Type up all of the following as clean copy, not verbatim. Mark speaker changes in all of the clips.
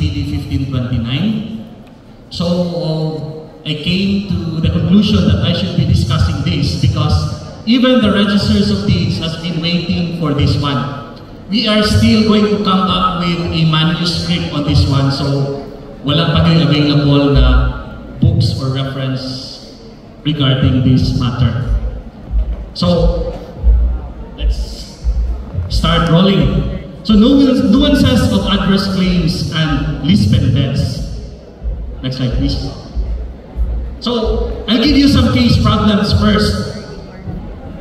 Speaker 1: PD 1529. So I came to the conclusion that I should be discussing this because even the registers of deeds has been waiting for this one. We are still going to come up with a manuscript on this one, so wala pa kayo available na books or reference regarding this matter. So let's start rolling. So nuances of adverse claims and Lisbon debts. Next slide, please. So I'll give you some case problems first.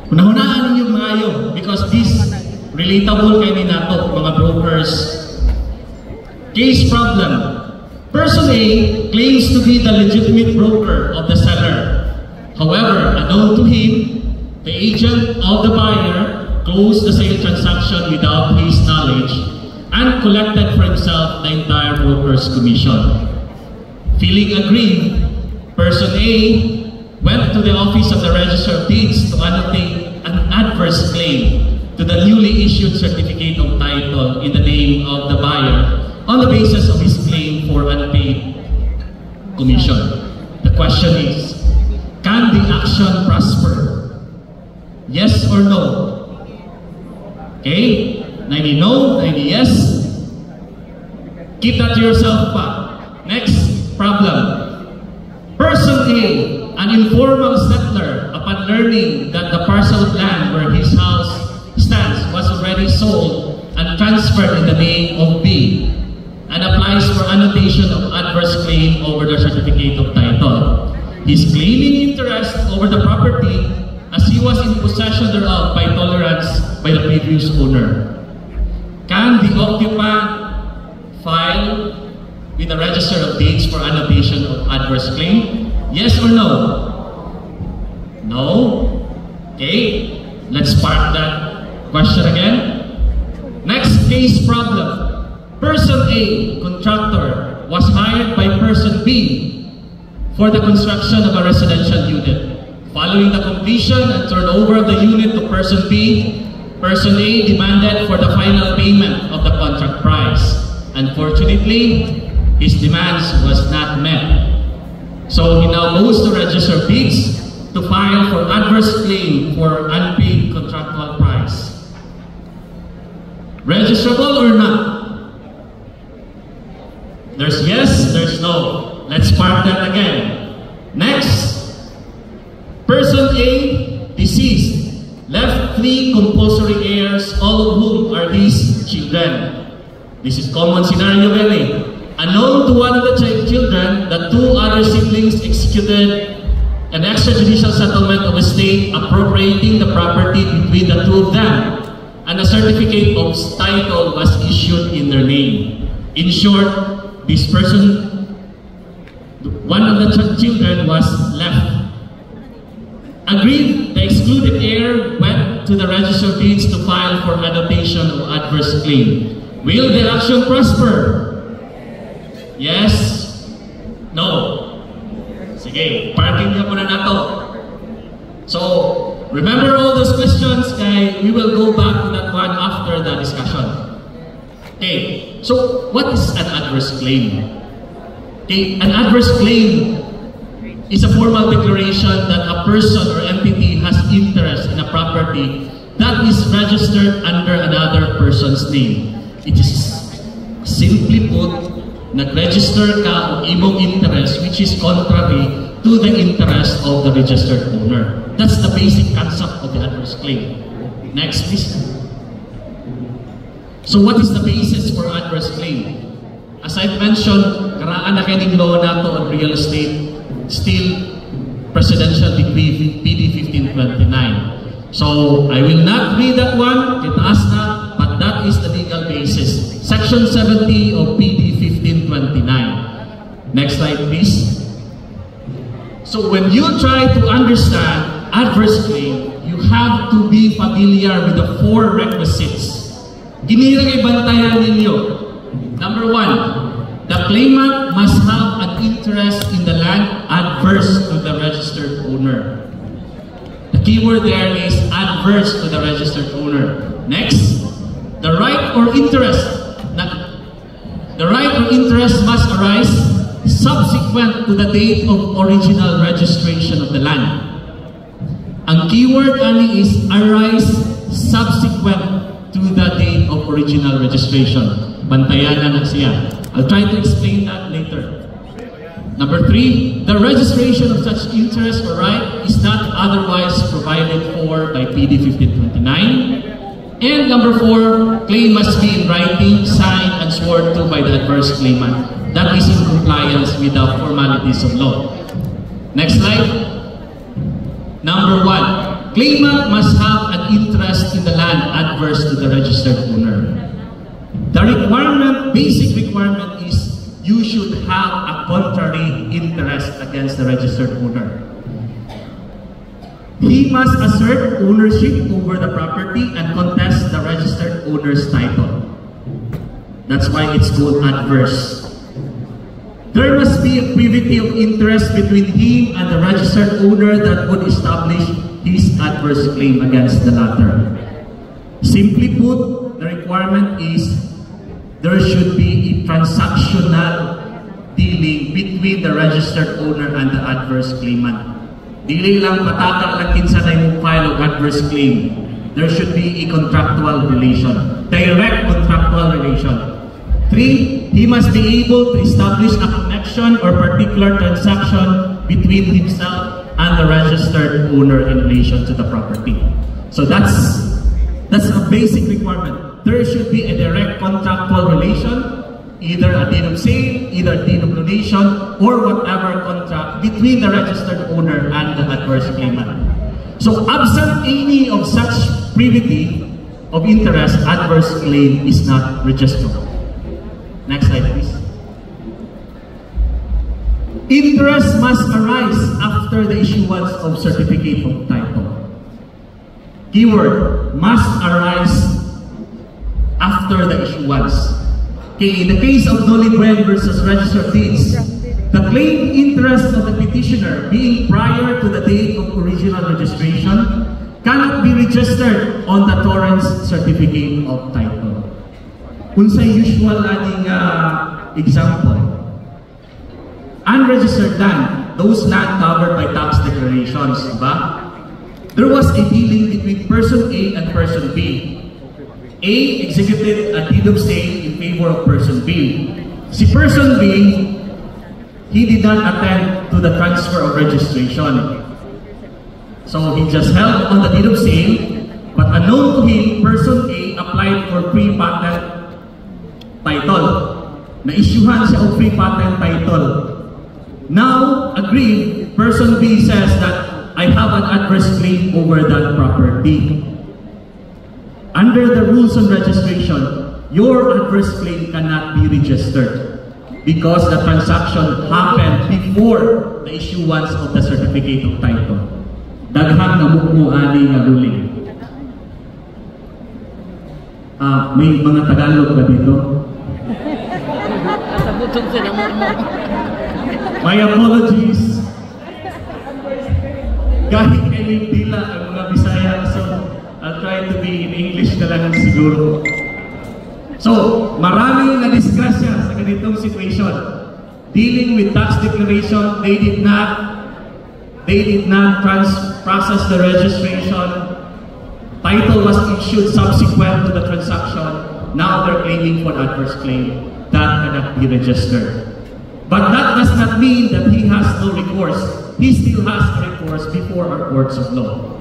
Speaker 1: Hunahunaan ninyo maayo because this relatable kay nato mga brokers. Case problem. Person A claims to be the legitimate broker of the seller. However, unknown to him, the agent of the buyer closed the sale transaction without his knowledge and collected for himself the entire broker's commission. Feeling aggrieved, person A went to the office of the Register of Deeds to annotate an adverse claim to the newly issued certificate of title in the name of the buyer on the basis of his claim for unpaid commission. The question is, can the action prosper? Yes or no? Okay? 90 no, 90 yes. Keep that to yourself pa. Next problem. Person A, an informal settler, upon learning that the parcel of land where his house stands was already sold and transferred in the name of B, and applies for annotation of adverse claim over the certificate of title. He is claiming interest over the property as he was in possession thereof by tolerance by the previous owner. Can the occupant file with the Register of Deeds for annotation of adverse claim? Yes or no? No? Okay, let's park that question again. Next case problem. Person A, contractor, was hired by person B for the construction of a residential unit. Following the completion and turnover of the unit to person B, person A demanded for the final payment of the contract price. Unfortunately, his demands was not met. So he now goes to Register of Deeds to file for adverse claim for unpaid contractual price. Registrable or not? There's yes, there's no. Let's park that again. Next, person A, deceased, left 3 compulsory heirs, all of whom are these children. This is common scenario really. Unknown to one of the children, the 2 other siblings executed an extrajudicial settlement of estate appropriating the property between the 2 of them, and a certificate of title was issued in their name. In short, this person, one of the children, was left. Agreed, the excluded heir went to the Register of Deeds to file for annotation of adverse claim. Will the action prosper? Yes? No? Sige, parking niya muna na to. So, remember all those questions, kaya we will go back to that one after the discussion. Okay, so what is an adverse claim? Okay, an adverse claim is a formal declaration that a person or entity has interest in a property that is registered under another person's name. It is simply put, nag-register ka o imong interest which is contrary to the interest of the registered owner. That's the basic concept of the adverse claim. Next, please. So what is the basis for adverse claim? As I've mentioned, karaan na kining law nato on real estate, still Presidential Decree PD 1529. So I will not read that one, kitaas na, but that is the legal basis. Section 70 of PD 1529. Next slide, please. So when you try to understand adverse claim, you have to be familiar with the 4 requisites. Ginirang ibantayan ninyo. Number 1, the claimant must have an interest in the land adverse to the registered owner. The keyword there is adverse to the registered owner. Next, the right or interest The right or interest must arise subsequent to the date of original registration of the land. Ang keyword ani is arise subsequent to the date of original registration. Bantayan na siya. I'll try to explain that later. Number 3, the registration of such interest or right is not otherwise provided for by PD 1529. And number 4, claim must be in writing, signed, and sworn to by the adverse claimant. That is in compliance with the formalities of law. Next slide. Number 1, claimant must have an interest in the land adverse to the registered owner. The requirement, basic requirement is you should have a contrary interest against the registered owner. He must assert ownership over the property and contest the registered owner's title. That's why it's called adverse. There must be a privity of interest between him and the registered owner that would establish his adverse claim against the latter. Simply put, the requirement is there should be a transactional dealing between the registered owner and the adverse claimant. Dili lang patakak lang kinsa na yung file of adverse claim. There should be a contractual relation, direct contractual relation. 3, he must be able to establish a connection or particular transaction between himself and the registered owner in relation to the property. So that's a basic requirement. There should be a direct contractual relation, either a deed of sale, either a deed of donation, or whatever contract between the registered owner and the adverse claimant. So absent any of such privity of interest, adverse claim is not registrable. Next slide, please. Interest must arise after the issuance of certificate of title. Keyword, must arise after the issuance. Okay, in the case of Nolly-Gwen versus registered deeds, the claimed interest of the petitioner being prior to the date of original registration cannot be registered on the torrent's certificate of title. Unsay usual aning example, unregistered land, those land covered by tax declarations, diba? There was a dealing between person A and person B. A executed a deed of sale in favor of person B. Si person B, he did not attend to the transfer of registration. So he just held on the deed of sale, but unknown to him, person A applied for free patent title. Na-issuehan siya of free patent title. Now, agreed, person B says that I have an adverse claim over that property. Under the rules on registration, your adverse claim cannot be registered because the transaction happened before the issuance of the certificate of title. Daghang namukmuani nga ruling. May mga Tagalog ba dito? My apologies. Kahit tila ang mga Bisaya, so I'll try to be in English na lang siguro. So, maraming na-disgrasya sa ganitong situation. Dealing with tax declaration, they did not process the registration. Title was issued subsequent to the transaction. Now they're claiming for adverse claim. That cannot be registered. But that does not mean that he has no recourse. He still has recourse before our courts of law.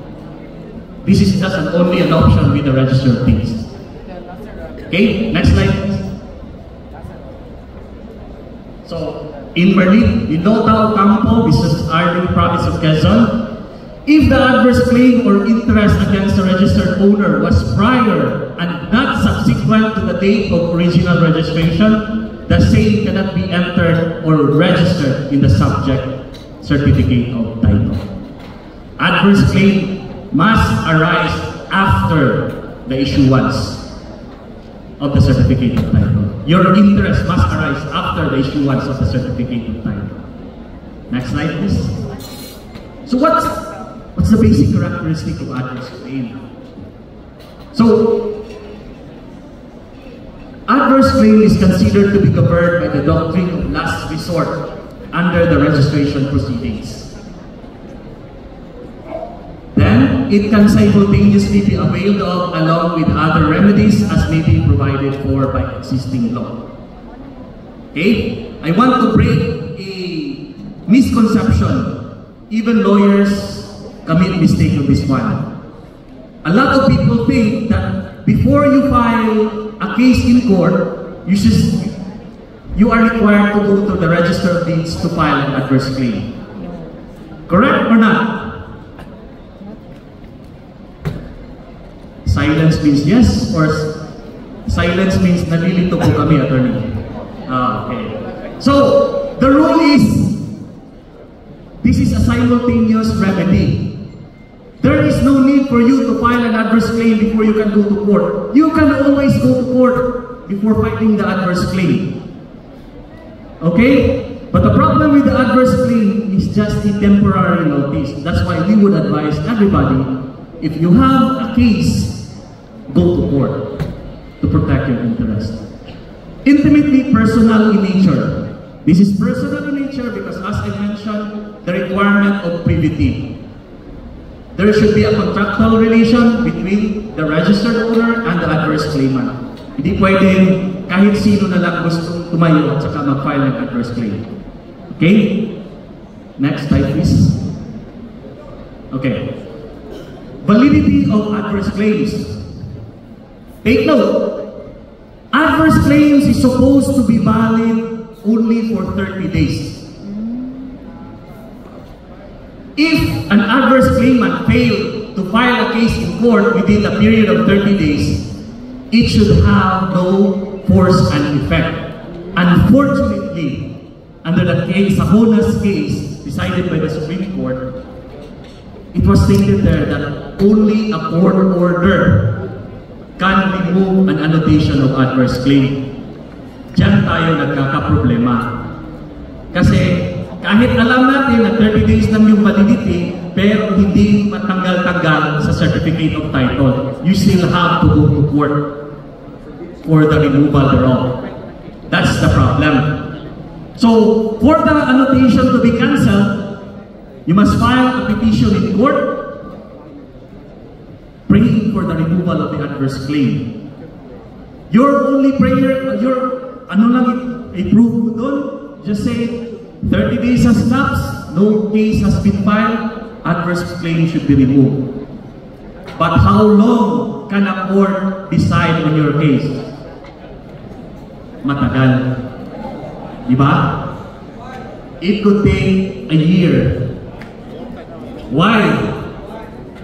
Speaker 1: This is just only an option with the registered deeds. Okay, next slide. So, in Berlin, in Lotao Campo, this is Arling province of Quezon. If the adverse claim or interest against the registered owner was prior and not subsequent to the date of original registration, the same cannot be entered or registered in the subject certificate of title. Adverse claim must arise after the issuance of the certificate of title. Your interest must arise after the issuance of the certificate of title. Next slide, please. So what's the basic characteristic of adverse claim? So, adverse claim is considered to be covered by the doctrine of last resort under the registration proceedings. Then, it can simultaneously be availed of along with other remedies as may be provided for by existing law. Okay? I want to break a misconception. Even lawyers commit mistake on this one. A lot of people think that before you file a case in court, you are required to go to the Register of Deeds to file an adverse claim. Correct or not? Silence means yes, or silence means nalilito po kami, attorney. Okay. So, the rule is, this is a simultaneous remedy. There is no need for you to file an adverse claim before you can go to court. You can always go to court before filing the adverse claim. Okay? But the problem with the adverse claim is just a temporary notice. That's why we would advise everybody, if you have a case, go to court to protect your interest. Intimately personal in nature. This is personal in nature because, as I mentioned, the requirement of privity. There should be a contractual relation between the registered owner and the adverse claimant. Hindi pwedeng kahit sino na lang gusto tumayo at saka mag-file ng adverse claim. Okay? Next slide, please. Okay. Validity of adverse claims. Take note. Adverse claims is supposed to be valid only for 30 days. If an adverse claimant failed to file a case in court within a period of 30 days, it should have no force and effect. Unfortunately, under the case, Sahona's case, decided by the Supreme Court, it was stated there that only a court order can remove an annotation of adverse claim. Diyan tayo nagkakaproblema. Kasi kahit alam natin na 30 days lang yung validity, pero hindi matanggal-tanggal sa certificate of title, you still have to go to court for the removal thereof. That's the problem. So, for the annotation to be cancelled, you must file a petition in court praying for the removal of the adverse claim. Your only prayer, a proof mo dun, just say, 30 days has lapsed, no case has been filed, adverse claim should be removed. But how long can a court decide on your case? Matagal. Diba? It could take a year. Why?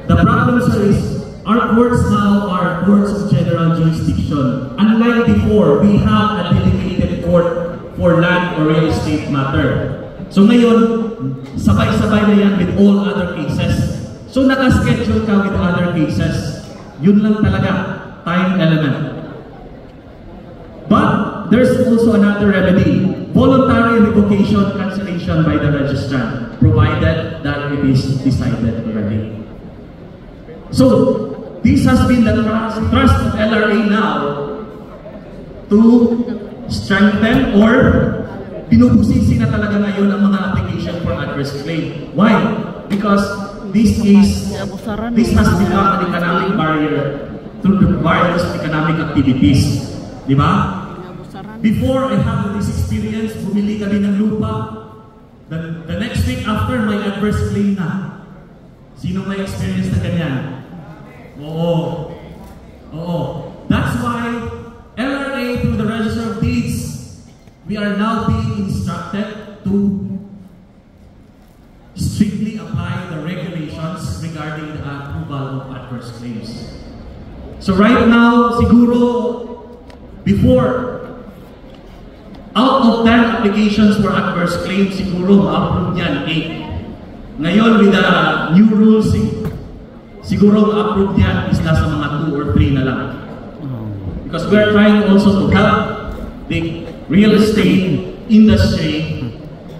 Speaker 1: The problem, sir, is our courts now are courts of general jurisdiction. Unlike before, we have a dedicated court for land or real estate matter. So ngayon, sabay-sabay na yan with all other cases. So naka-schedule ka with other cases. Yun lang talaga, time element. But there's also another remedy, voluntary revocation cancellation by the registrant, provided that it is decided already. So, this has been the thrust of LRA now to strengthen or binubusisi na talaga ngayon ang mga application for adverse claim. Why? Because this has become an economic barrier through the various economic activities. Diba? Before I had this experience, bumili kami ng lupa. The next week after, may adverse claim na. Sino may experience na ganyan? Oo. Oo. That's why LRA through the Register of Deeds, we are now being instructed to strictly apply the regulations regarding the approval of adverse claims. So right now, siguro, before, out of 10 applications for adverse claims, siguro ma-approve yan 8. Ngayon, with the new rules, siguro ma-approve yan is nasa mga 2 or 3 na lang. Because we're trying also to help the real estate industry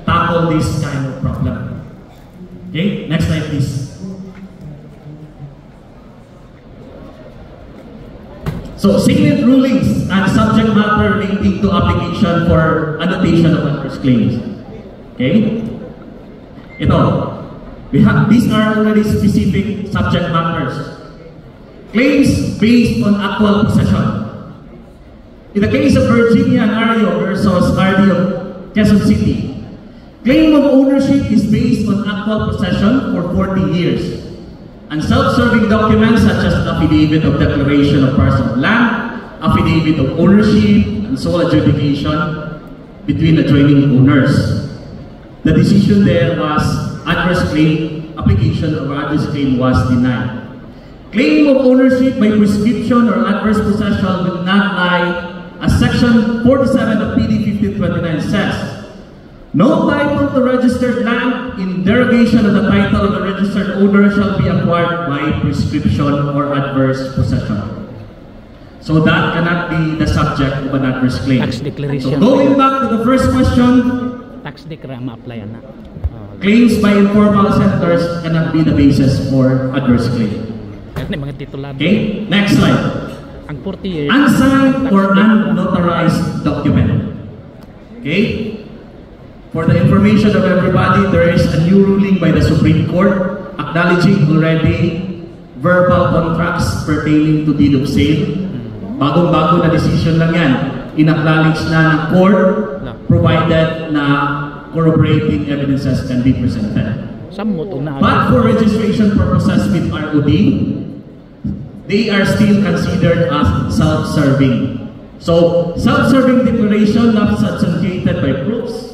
Speaker 1: tackle this kind of problem. Okay, next slide please. So, salient rulings and subject matter relating to application for annotation of adverse claims. Okay? These are already specific subject matters. Claims based on actual possession. In the case of Virginia and Ario versus RD of Quezon City, claim of ownership is based on actual possession for 40 years. And self-serving documents such as affidavit of declaration of parcel of land, affidavit of ownership, and sole adjudication between adjoining owners. The decision there was adverse claim, application of adverse claim was denied. Claim of ownership by prescription or adverse possession will not lie, as Section 47 of PD 1529 says, no title to registered land in derogation of the title of the registered owner shall be acquired by prescription or adverse possession. So that cannot be the subject of an adverse claim.
Speaker 2: Tax declaration.
Speaker 1: So going back to the first question,
Speaker 2: tax declaration ma-apply na.
Speaker 1: Claims by informal centers cannot be the basis for adverse claim.
Speaker 2: Mga titulado.
Speaker 1: Okay, next slide.
Speaker 2: Ang 40 years.
Speaker 1: Unsigned or unnotarized document. Okay? For the information of everybody, there is a new ruling by the Supreme Court acknowledging already verbal contracts pertaining to deed of sale. Bagong-bago na decision lang yan. In-acknowledge na ng court provided na corroborating evidences can be presented. But for registration purposes with ROD, they are still considered as self-serving. So, self-serving declaration not substantiated by proofs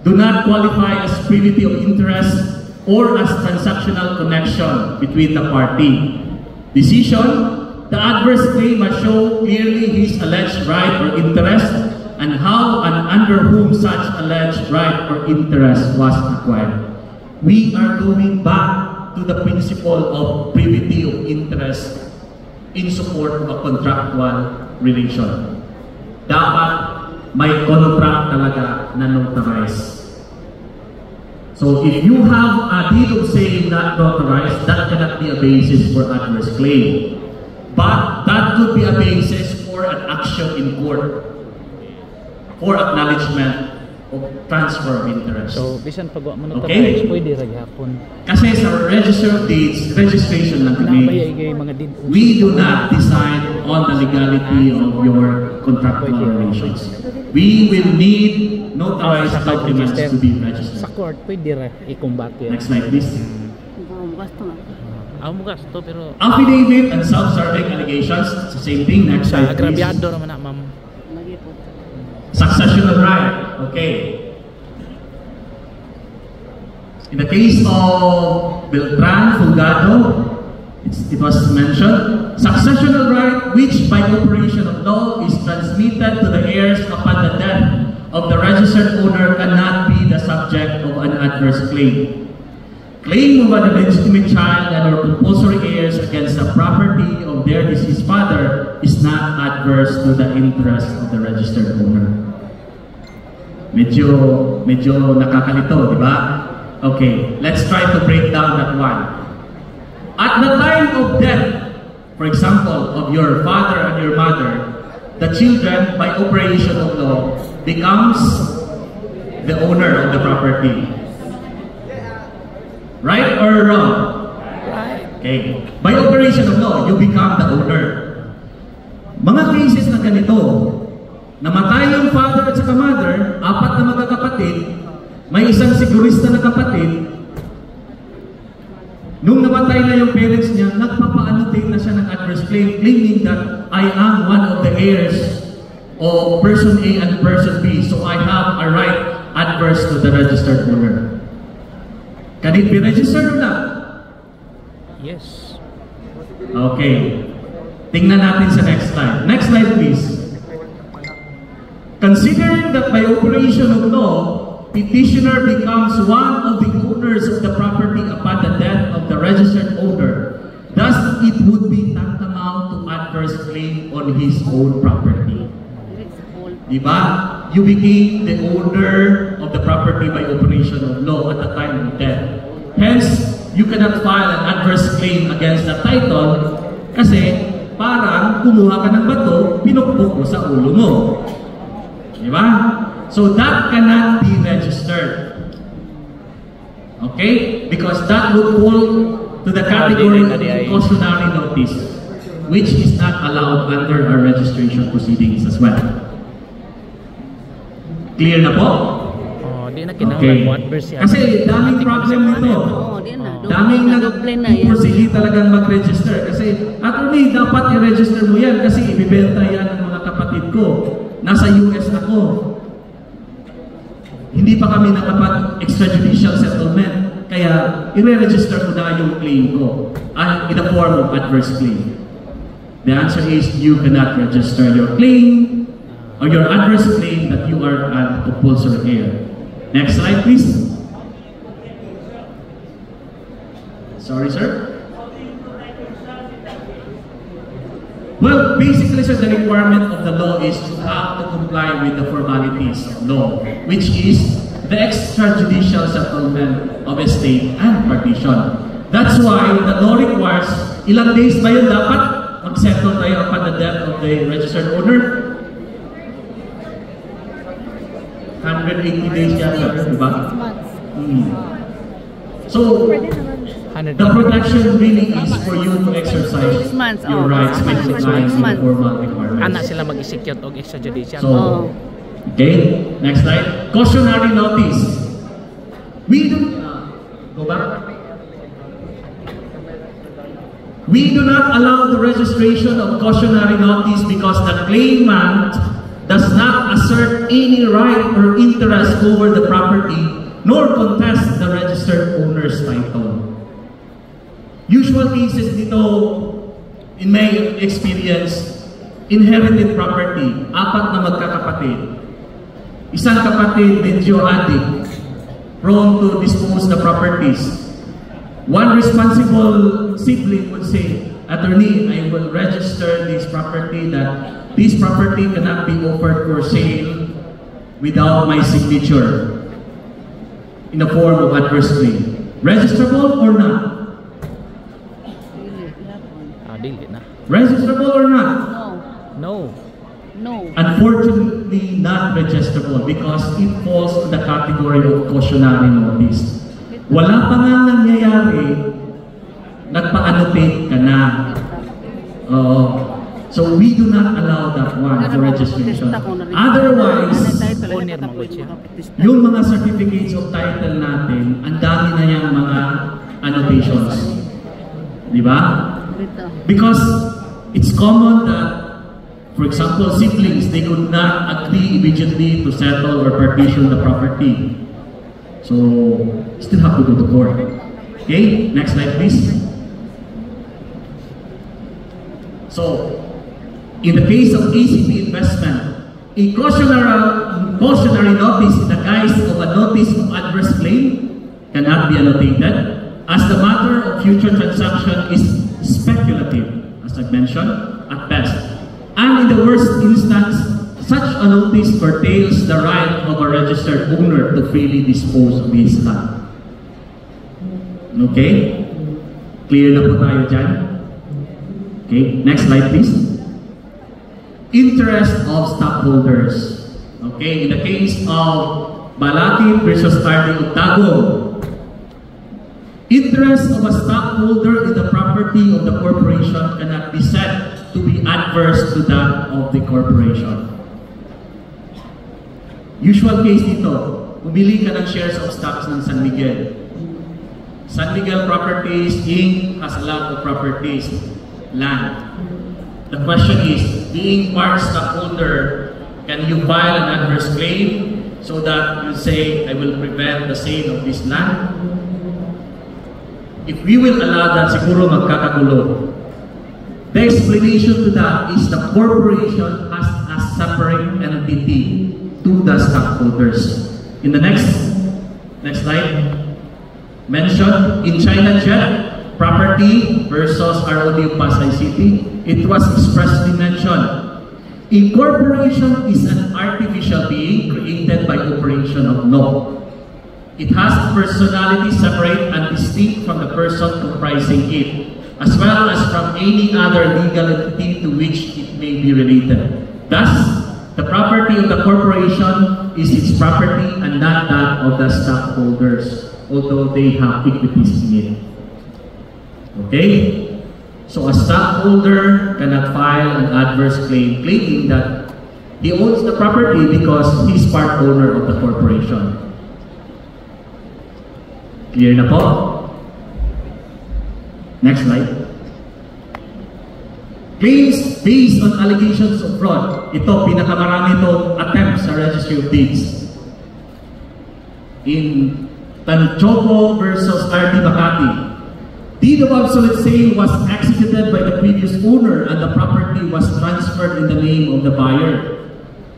Speaker 1: do not qualify as privity of interest or as transactional connection between the party. Decision, the adverse claim must show clearly his alleged right or interest and how and under whom such alleged right or interest was acquired. We are going back to the principle of privity of interest in support of a contractual relation. Dapat may contract talaga na notarized. So if you have a deed of sale not notarized, that cannot be a basis for adverse claim. But that could be a basis for an action in court for acknowledgement of transfer of interest.
Speaker 2: So, bisan pagwa mo notarize, pwede ra gyapon.
Speaker 1: Kasi sa register of deeds, registration lang kami. We do not decide on the legality of your contractual relations. We will need notarized documents to be registered.
Speaker 2: Sa court, pwede ra i-combate yan.
Speaker 1: Next slide, please.
Speaker 2: Mo gasto pero
Speaker 1: affidavit and self-serving allegations, it's the same thing. Next slide, please.
Speaker 2: Agrabyado naman na, ma'am.
Speaker 1: Successional right. Okay. In the case of Beltran Fulgado, it was mentioned, successional right which by operation of law is transmitted to the heirs upon the death of the registered owner cannot be the subject of an adverse claim. Claim of an illegitimate child and or compulsory heirs against the property of their deceased father is not adverse to the interest of the registered owner. Medyo nakakalito, di ba? Okay, let's try to break down that one. At the time of death, for example, of your father and your mother, the children, by operation of law, becomes the owner of the property. Right or wrong?
Speaker 2: Right.
Speaker 1: Okay. By operation of law, you become the owner. Mga cases na ganito, namatay yung father at saka mother, apat na magkakapatid, may isang sigurista na kapatid, nung namatay na yung parents niya, nagpapa-annotate na siya ng adverse claim, claiming that I am one of the heirs of person A and person B, so I have a right adverse to the registered owner. Can it be registered or not?
Speaker 2: Yes.
Speaker 1: Okay. Tingnan natin sa next slide. Next slide, please. Considering that by operation of law, petitioner becomes one of the owners of the property upon the death of the registered owner, thus it would be tantamount to adverse claim on his own property. Diba? You became the owner of the property by operation of law at the time of death. Hence, you cannot file an adverse claim against the title kasi parang kumuha ka ng bato, pinukpok mo sa ulo mo. Di ba? So that cannot be registered. Okay? Because that would fall to the category of cautionary notice, which is not allowed under our registration proceedings as well. Clear na po?
Speaker 2: Di na kinahanglan mo adverse yan.
Speaker 1: Kasi daming problem nito. Daming nag-proceed talagang mag-register. Kasi, attorney, dapat i-register mo yan kasi ibibenta yan ng mga kapatid ko. Nasa US ako. Hindi pa kami nakapag-extrajudicial settlement. Kaya, i-register ko na yung claim ko in the form of adverse claim. The answer is, you cannot register your claim or your adverse claim that you are a compulsory heir. Next slide, please. Sorry, sir. Well, basically, sir, the requirement of the law is to have to comply with the formalities of law, which is the extrajudicial settlement of estate and partition. That's why the law requires, ilang days ba yun dapat mag-settle tayo upon the death of the registered owner? 180 days yata, diba? So, the protection really is for you to exercise your rights by complying with formal requirements.
Speaker 2: Ana sila mag-execute og extrajudicial.
Speaker 1: So, okay, next slide. Cautionary notice. We do go back. We do not allow the registration of cautionary notice because the claimant does not assert any right or interest over the property, nor contest the registered owner's title. Usual cases dito, in my experience, inherited property, 4 na magkakapatid. Isang kapatid, medyo addict, prone to dispose the properties. One responsible sibling would say, attorney, I will register this property that this property cannot be offered for sale without my signature in the form of adverse claim. Registrable or not?
Speaker 2: Dili na.
Speaker 1: Registrable or not?
Speaker 2: No.
Speaker 3: No.
Speaker 1: Unfortunately, not registrable because it falls to the category of cautionary notice. Wala pa nga nangyayari, nagpa-annotate ka na. So we do not allow that one for registration. Otherwise, yung mga certificates of title natin, ang dami na yung mga annotations. Di ba? Because it's common that, for example, siblings, they could not agree immediately to settle or partition the property. So, still have to go to court. Okay, next slide please. So, in the case of ACP investment, a cautionary notice in the guise of a notice of adverse claim cannot be annotated, as the matter of future transaction is speculative, as I mentioned, at best. And in the worst instance, such a notice curtails the right of a registered owner to freely dispose of his land. Okay? Clear na po tayo dyan? Okay, next slide please. Interest of stockholders. Okay, in the case of Balakid versus RD Octagon, interest of a stockholder in the property of the corporation cannot be said to be adverse to that of the corporation. Usual case dito, pumili ka ng shares of stocks ng San Miguel. San Miguel Properties Inc. has a lot of properties, land. The question is, being part stockholder, can you file an adverse claim so that you say, I will prevent the sale of this land? If we will allow that, siguro magkakagulo. The explanation to that is the corporation has a separate entity to the stockholders. In the next slide, mentioned in China Jet property versus ROD Pasay City, it was expressly mentioned. A corporation is an artificial being created by operation of law. It has personality separate and distinct from the person comprising it. as well as from any other legal entity to which it may be related. Thus, the property of the corporation is its property and not that of the stockholders, although they have equities in it. Okay? So a stockholder cannot file an adverse claim claiming that he owns the property because he's part owner of the corporation. Clear na po? Next slide. Claims based on allegations of fraud. Ito, pinakamarami itong attempts sa Registry of Deeds. In Tanchoco versus RD Makati, deed of obsolete sale was executed by the previous owner and the property was transferred in the name of the buyer.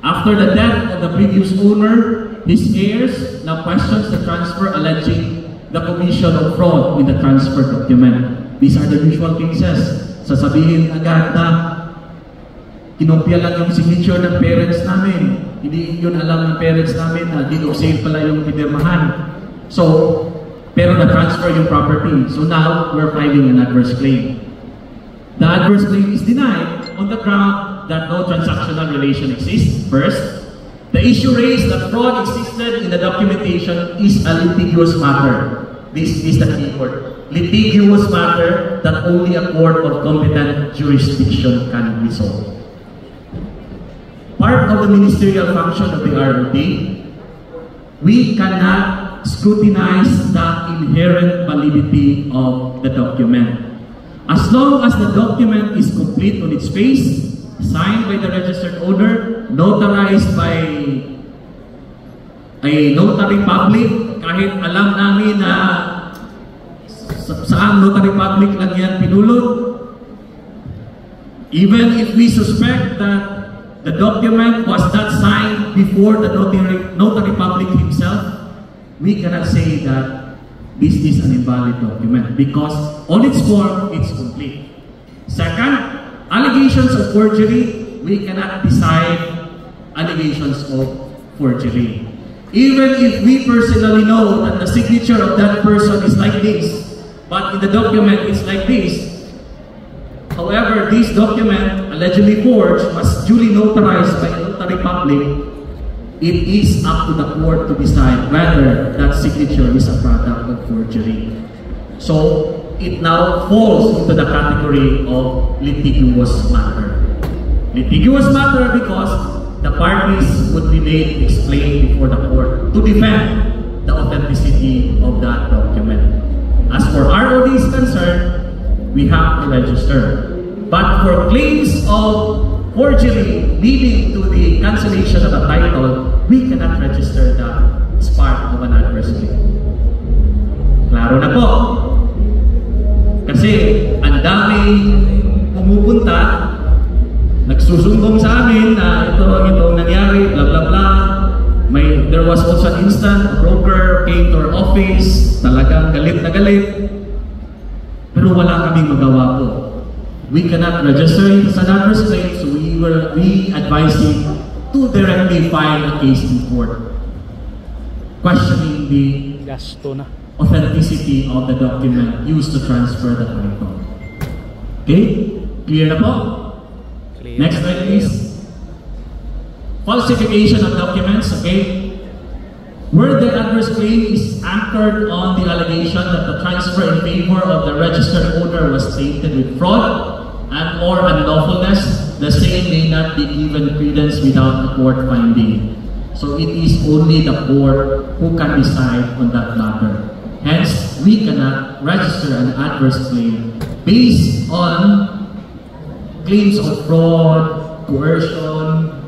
Speaker 1: After the death of the previous owner, his heirs now questions the transfer, alleging the commission of fraud with the transfer document. These are the usual cases. Sasabihin agad na kinopya lang yung signature ng parents namin. Hindi yun alam ng parents namin na deed of sale pala yung pinirmahan. So, pero na-transfer yung property. So now, we're filing an adverse claim. The adverse claim is denied on the ground that no transactional relation exists. First, the issue raised that fraud existed in the documentation is a litigious matter. This is the key word. Litigious matter that only a court of competent jurisdiction can resolve. Part of the ministerial function of the ROD, we cannot scrutinize the inherent validity of the document. As long as the document is complete on its face, signed by the registered owner, notarized by a notary public, kahit alam namin na saan notary public lang yan pinulot, even if we suspect that the document was not signed before the notary public himself, we cannot say that this is an invalid document because on its form, it's complete. Second, allegations of forgery, we cannot decide allegations of forgery. Even if we personally know that the signature of that person is like this, but in the document it's like this. However, this document, allegedly forged, was duly notarized by the notary public. It is up to the court to decide whether that signature is a product of forgery. So, it now falls into the category of litigious matter. Litigious matter because the parties would be made to explain before the court to defend the authenticity of that document. As for ROD is concerned, we have to register. But for claims of forgery leading to the cancellation of the title, we cannot register that as part of an adverse claim. Klaro na po. Kasi ang daming pumupunta, nagsusumbong sa amin na ito nangyari, blah blah blah. There was also an instant, a broker came to our office, talagang galit na galit. Pero wala kaming magawa po. We cannot register it as an adverse claim, so we advise him to directly file a case in court, questioning the authenticity of the document used to transfer the title. Okay? Clear na po? Clear. Next slide please. Falsification of documents, okay? Where the adverse claim is anchored on the allegation that the transfer in favor of the registered owner was tainted with fraud and or unlawfulness, the same may not be given credence without a court finding. So it is only the court who can decide on that matter. Hence, we cannot register an adverse claim based on claims of fraud, coercion,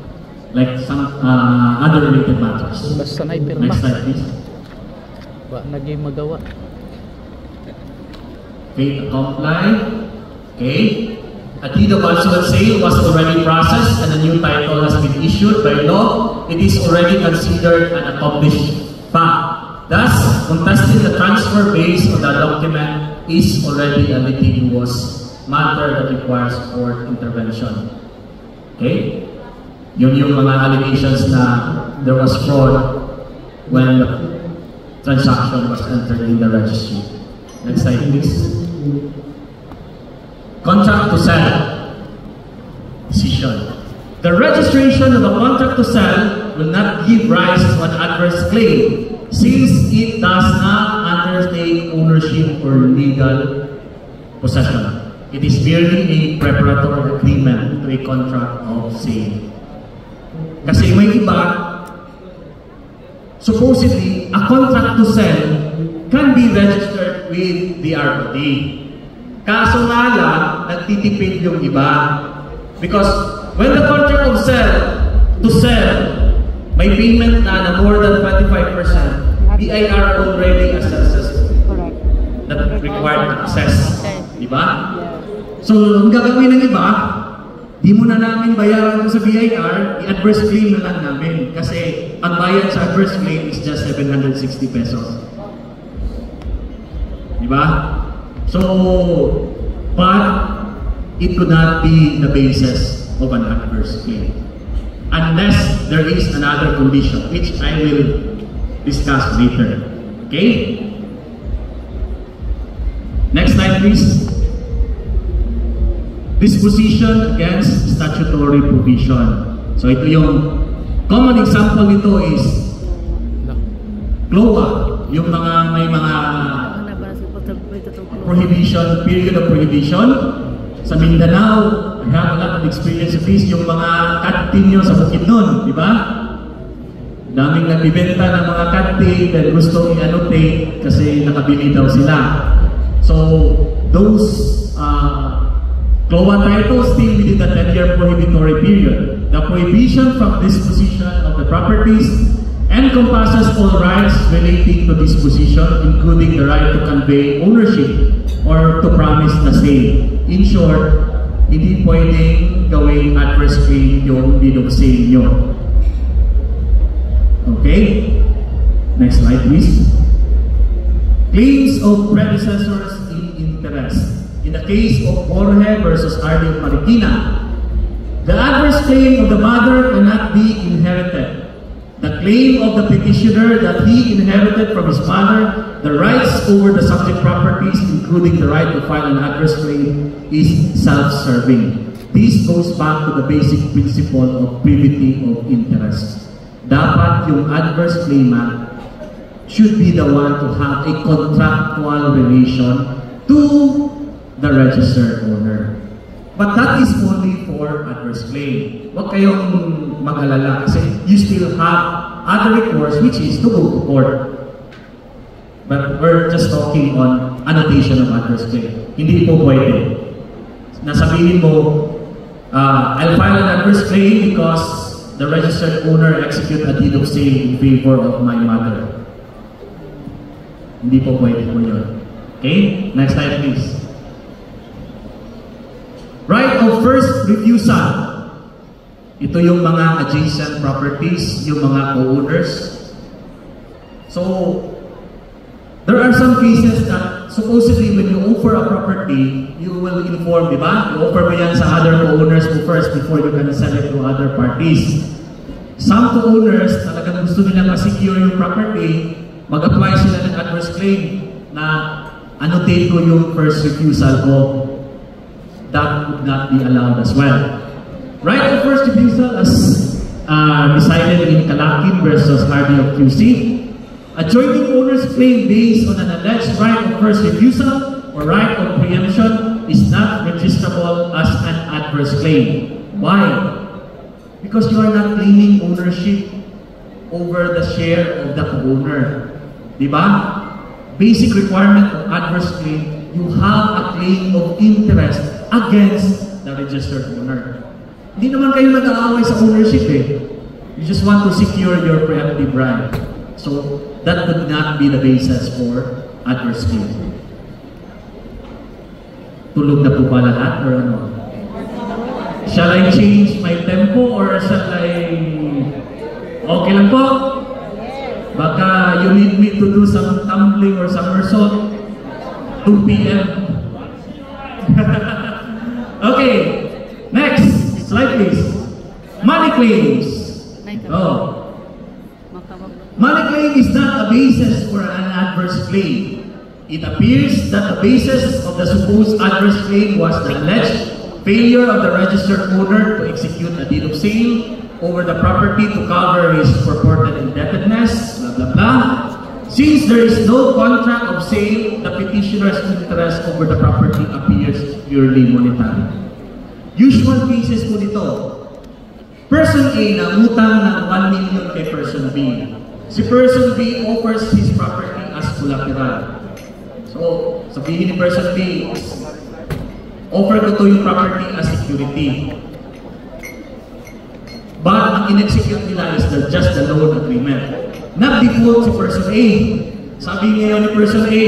Speaker 1: like some other related matters.
Speaker 2: Basta na ipirma.
Speaker 1: Next slide, please.
Speaker 2: Naging magawa.
Speaker 1: Okay, to comply. Okay. A deed of obsolete sale was already processed and a new title has been issued by law. It is already considered an accomplished fact. Thus, contesting the transfer based on the document is already a litigious matter that requires court intervention. Okay? Yun yung mga allegations na there was fraud when the transaction was entered in the registry. Next slide, please. contract to sell decision. The registration of a contract to sell will not give rise to an adverse claim since it does not undertake ownership or legal possession. It is merely a preparatory agreement to a contract of sale. Kasi may iba, supposedly, a contract to sell can be registered with the ROD. Kaso nga lang, nagtitipid yung iba. Because when the contract of to sell, may payment na more than 25%, BIR already assesses the required access. Diba? So, ang gagawin ng iba, di mo na namin bayaran sa BIR, i-adverse claim na lang namin. Kasi ang bayad sa adverse claim is just 760 pesos. Diba? So, but it could not be the basis of an adverse claim. Unless there is another condition, which I will discuss later. Okay? Next slide, please. Disposition against statutory provision. So ito yung common example nito is CLOA, yung may mga prohibition, period of prohibition. Sa Mindanao, I have a lot of experience with this, yung mga kantinyo sa Bukidnon, di ba? Daming nagbibenta ng mga kantin dahil gusto i-annotate kasi nakabili daw sila. So, those CLOA titles still within the 10-year prohibitory period. The prohibition from disposition of the properties encompasses all rights relating to disposition, including the right to convey ownership or to promise the sale. In short, hindi pwedeng gawing adverse claim yung deed of sale nyo. Okay? Next slide, please. Claims of predecessors in interest. In the case of Jorge versus R.D. Marikina, the adverse claim of the mother cannot be inherited. The claim of the petitioner that he inherited from his mother, the rights over the subject properties, including the right to file an adverse claim, is self-serving. This goes back to the basic principle of privity of interest. Dapat yung adverse claimant should be the one to have a contractual relation to the registered owner. But that is only for adverse claim. Huwag kayong mag-alala kasi you still have other recourse, which is to go to court. But we're just talking on annotation of adverse claim. Hindi po pwede. Nasabihin mo, I'll file an adverse claim because the registered owner execute a deed of sale in favor of my mother. Hindi po pwede po yun. Okay? Next slide, please. Right of first refusal. Ito yung mga adjacent properties, yung mga co-owners. So, there are some cases that supposedly when you offer a property, you will inform, di ba? You offer mo yan sa other co-owners mo first before you can sell it to other parties. Some co-owners, talagang gusto nilang ma-secure yung property, mag-apply sila ng adverse claim na annotate ko yung first refusal ko. That would not be allowed as well. Right of first refusal as decided in Kalakin versus Hardy of QC. Adjoining owner's claim based on an alleged right of first refusal or right of preemption is not registrable as an adverse claim. Why? Because you are not claiming ownership over the share of the owner. Diba? Basic requirement of adverse claim, you have a claim of interest against the registered owner. Hindi naman kayo nag-aaway sa ownership eh. You just want to secure your preemptive right. So, that would not be the basis for adverse claim. Tulog na po ba lahat or ano? Shall I change my tempo or shall I... Okay lang po? Baka you need me to do some tumbling or somersault? 2 p.m. Okay, next slide please. Money claims. Oh. Money claim is not a basis for an adverse claim. it appears that the basis of the supposed adverse claim was the alleged failure of the registered owner to execute a deed of sale over the property to cover his purported indebtedness, blah blah blah. Since there is no contract of sale, the petitioner's interest over the property appears purely monetary. Usual cases po dito. Person A nangutang ng 1 million kay Person B. Si Person B offers his property as collateral. So, sabihin ni Person B, offer ko to yung property as security. But ang in-execute nila is just the loan agreement. Nag-default si Person A. Sabi ngayon ni Person A,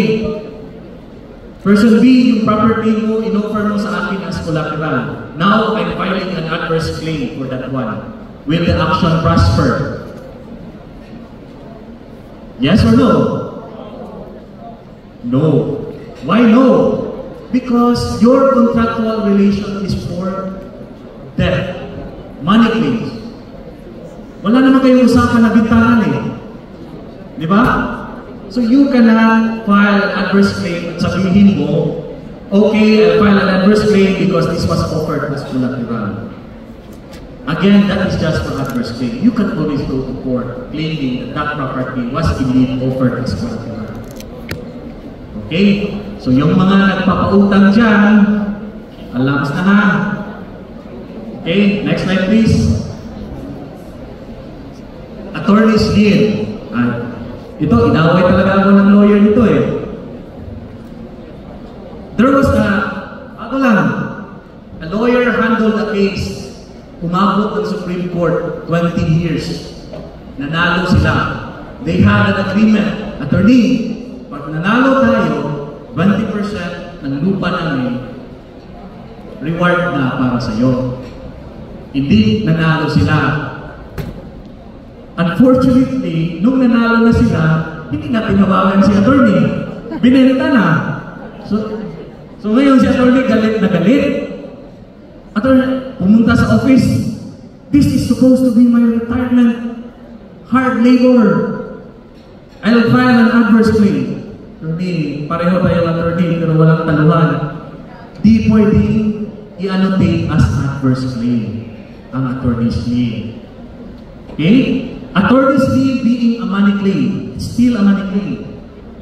Speaker 1: Person B, yung property mo, in-offer mo sa akin as collateral. Now, I'm filing an adverse claim for that one. Will the action prosper? Yes or no? No. Why no? Because your contractual relation is for debt, money claims. Wala naman kayong usapan na bintangan eh. Di ba? So you cannot file an adverse claim at sabihin mo, okay, I'll file an adverse claim because this was offered as collateral. Again, that is just for adverse claim. You can always go to court claiming that that property was indeed offered as collateral. Okay? So yung mga nagpapautang dyan, alams na ha. Okay, next slide please. Attorney's lien. Ito, inaway talaga ako ng lawyer nito eh. There was a lawyer handled a case, umabot ng Supreme Court 20 years. Nanalo sila. They had an agreement. Attorney, pag nanalo tayo, 20% ng lupa namin, reward na para sa iyo. Hindi nanalo sila. Unfortunately, nung nanalo na sila, hindi na tinawagan si attorney. Binenta na. So ngayon si attorney galit na galit. Attorney, pumunta sa office. This is supposed to be my retirement. Hard labor. I'll file an adverse claim. Attorney, pareho tayong attorney pero walang taluhan. Di pwedeng i-annotate as adverse claim ang attorney's lien. Okay? Attorney's lien being a money claim, still a money claim,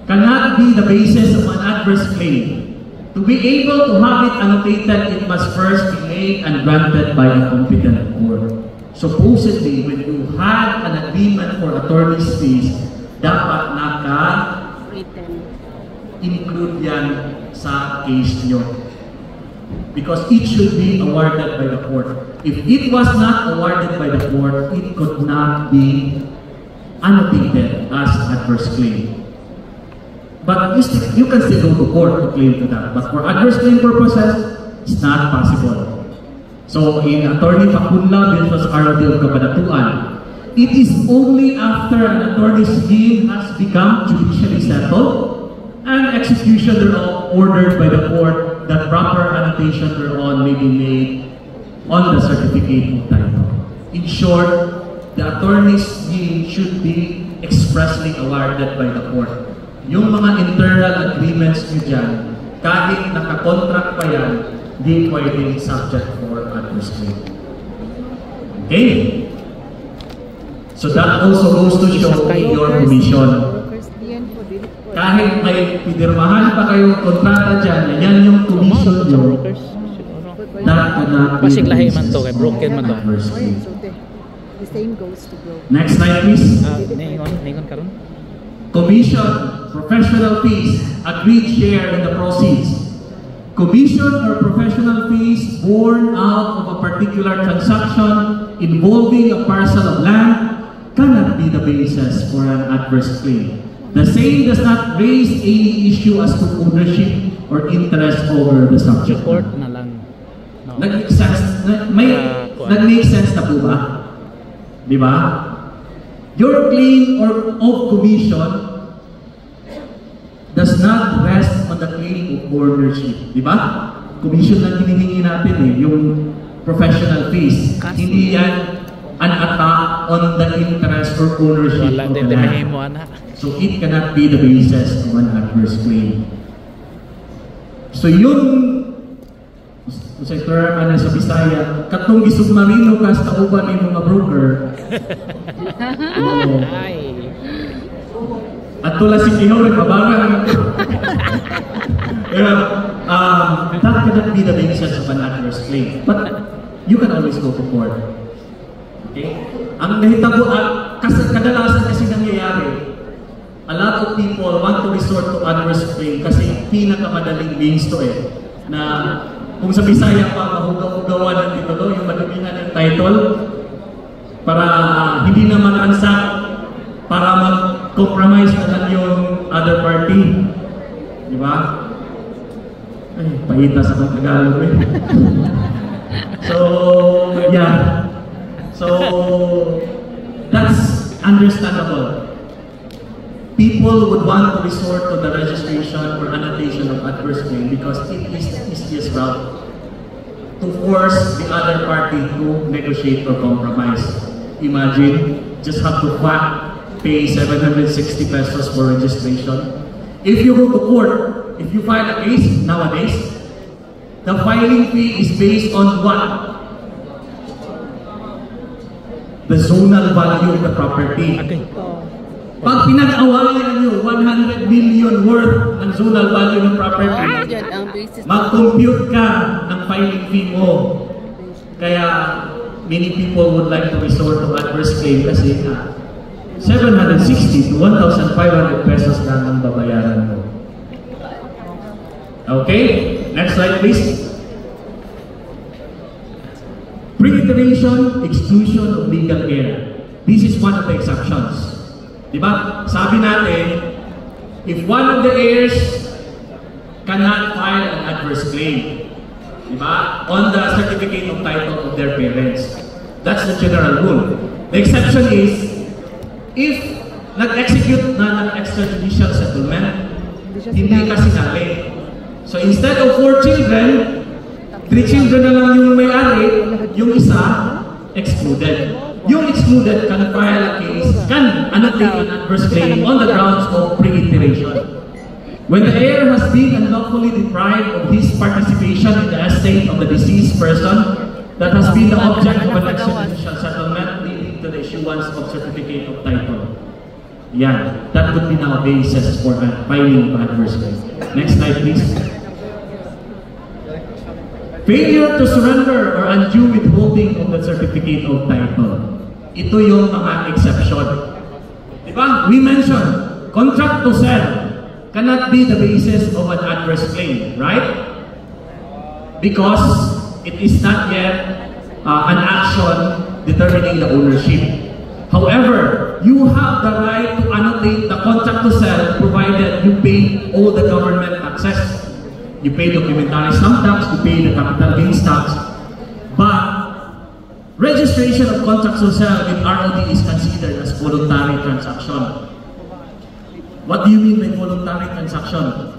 Speaker 1: cannot be the basis of an adverse claim. To be able to have it annotated, it must first be made and granted by a competent court. Supposedly, when you had an agreement for attorney's fees, dapat naka-include yan sa case nyo. Because it should be awarded by the court. If it was not awarded by the court, it could not be annotated as adverse claim. But you can still go to court to claim to that. But for adverse claim purposes, it's not possible. So in Attorney Fakunla versus ROD of Cabanatuan, it is only after an attorney's lien has become judicially settled and execution thereof ordered by the court that proper annotation thereon may be made on the certificate of title. In short, the attorney's lien should be expressly awarded by the court. Yung mga internal agreements nyo dyan, kahit nakakontract pa yan, di pwedeng subject for adverse claim. Okay? So that also goes to show your commission. Kahit may pinirmahan pa kayong kontrata dyan, na yan yung commission nyo,
Speaker 2: Pasiglahi man to, kay broken man to.
Speaker 3: The same goes to broken.
Speaker 1: Next slide please.
Speaker 2: Ningon karon.
Speaker 1: Commission, professional fees, agreed share in the proceeds. Commission or professional fees born out of a particular transaction involving a parcel of land cannot be the basis for an adverse claim. The same does not raise any issue as to ownership or interest over the subject.
Speaker 2: Court na lang. No.
Speaker 1: Nag-make sense, nag-make sense na po ba? Di ba? Your claim of commission does not rest on the claim of ownership. Di ba? Commission lang hinihingi natin eh, yung professional fees. Hindi yan an attack on the interest or ownership
Speaker 2: Wala
Speaker 1: of the
Speaker 2: din
Speaker 1: land.
Speaker 2: mahimo ana.
Speaker 1: So it cannot be the basis of an adverse claim. So yung sa term ano sa Bisaya, katong gisubmarino ka sa uban ng mga broker. Oo.
Speaker 2: Ay.
Speaker 1: At tula si Kiho nagbabaga. That cannot be the basis of an adverse claim. But you can always go to court. Okay? Ang nahitabo, kadalasan kasi nangyayari, a lot of people want to resort to adverse claim kasi pinakamadaling means to na kung sa Bisaya pa mahugaw-hugawan ng titulo, yung madumingan ng title para hindi naman ransak, para mag-compromise na lang yung other party. Di ba? Ay, paita sa kong Tagalog eh. So, yeah. So, that's understandable. People would want to resort to the registration or annotation of adverse claim because it is the easiest route to force the other party to negotiate or compromise. Imagine, just have to pay 760 pesos for registration. If you go to court, if you file a case nowadays, the filing fee is based on what? The zonal value of the property.
Speaker 2: Okay.
Speaker 1: Pag pinag-awayan nyo 100 million worth ng zonal value ng property, mag-compute ka ng filing fee mo. Kaya many people would like to resort to adverse claim kasi 760 to 1,500 pesos lang ang babayaran mo. Okay? Next slide please. Pre-iteration, exclusion of legal heir. This is one of the exceptions. Diba? Sabi natin, if one of the heirs cannot file an adverse claim, diba? On the certificate of title of their parents. That's the general rule. The exception is, if nag-execute na ng extrajudicial settlement, hindi ka sinali. So instead of 4 children, 3 children na lang yung may-ari, yung isa, excluded. Yung excluded can file a case, can annotate an adverse claim on the grounds of pre-iteration. When the heir has been unlawfully deprived of his participation in the estate of the deceased person that has been the object of an extrajudicial settlement leading to the issuance of certificate of title. Yan, that could be now a basis for filing of adverse claim. Next slide please. Failure to surrender or undue withholding of the certificate of title. Ito yung mga exception. Diba? We mentioned, contract to sell cannot be the basis of an adverse claim, right? Because it is not yet an action determining the ownership. However, you have the right to annotate the contract to sell provided you pay all the government taxes. You pay documentary stamp tax, you pay the capital gains tax, but registration of contracts to sell with ROD is considered as voluntary transaction. What do you mean by voluntary transaction?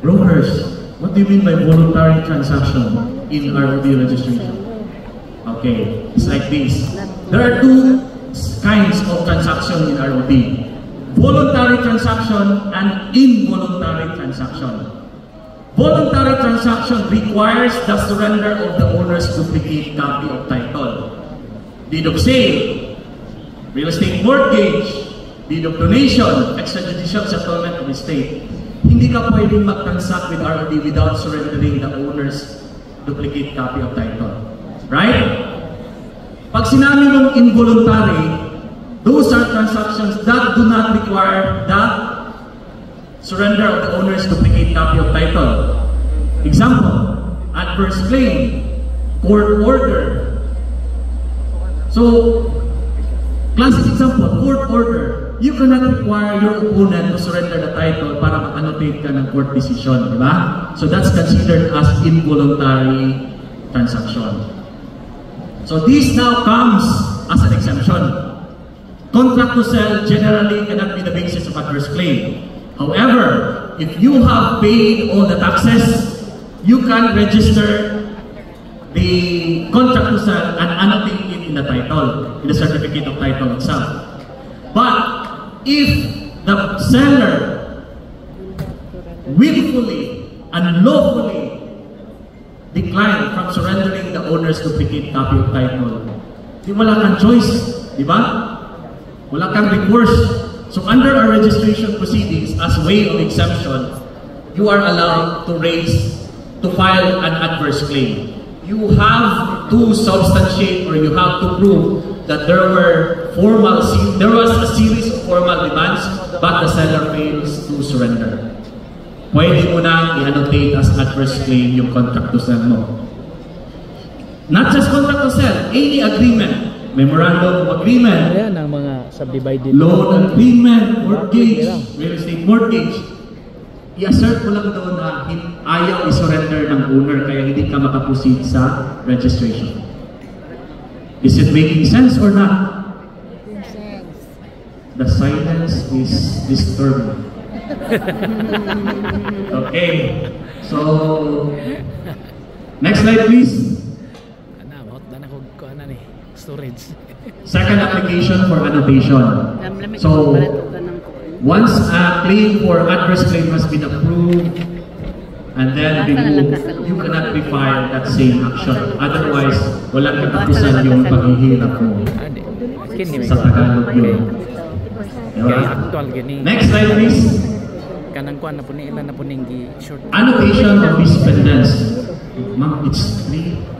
Speaker 1: Brokers, what do you mean by voluntary transaction in ROD registration? Okay, it's like this. There are two kinds of transaction in ROD. Voluntary transaction and involuntary transaction. Voluntary transaction requires the surrender of the owner's duplicate copy of title. Deed of sale, real estate mortgage, deed of donation, extrajudicial settlement of estate. Hindi ka pwedeng mag-transact with ROD without surrendering the owner's duplicate copy of title. Right? Pag sinabi mong involuntary, those are transactions that do not require the surrender of the owner's duplicate copy of title. Example, adverse claim, court order. So, classic example, court order. You cannot require your opponent to surrender the title para mag-annotate ka ng court decision, di ba? So that's considered as involuntary transaction. So this now comes as an exemption. Contract to sell generally cannot be the basis of adverse claim. However, if you have paid all the taxes, you can register the contract to sell and annotate it in the title, in the certificate of title itself. But if the seller willfully and lawfully decline from surrendering the owner's duplicate copy of title, di wala kang choice, di ba? Wala kang recourse. So under our registration proceedings, as way of exemption, you are allowed to file an adverse claim. You have to substantiate, or you have to prove that there was a series of formal demands, but the seller fails to surrender. Pwede mo na i-annotate as adverse claim yung contract to sell mo. Not just contract to sell, any agreement, memorandum of agreement,
Speaker 2: Ayan ang mga subdivided.
Speaker 1: loan agreement, mortgage, real estate mortgage. I-assert mo lang doon na ayaw i-surrender ng owner kaya hindi ka makaproceed sa registration. Is it making sense or not? The silence is disturbing. Okay. So, next slide please. Storage. Second application for annotation. So, once a claim for adverse claim has been approved and then removed, you cannot refile that same action. Otherwise, walang katapusan yung paghihirap mo. Sa Tagalog yun. Next slide please. Annotation of dispendence. Ma'am, it's 3.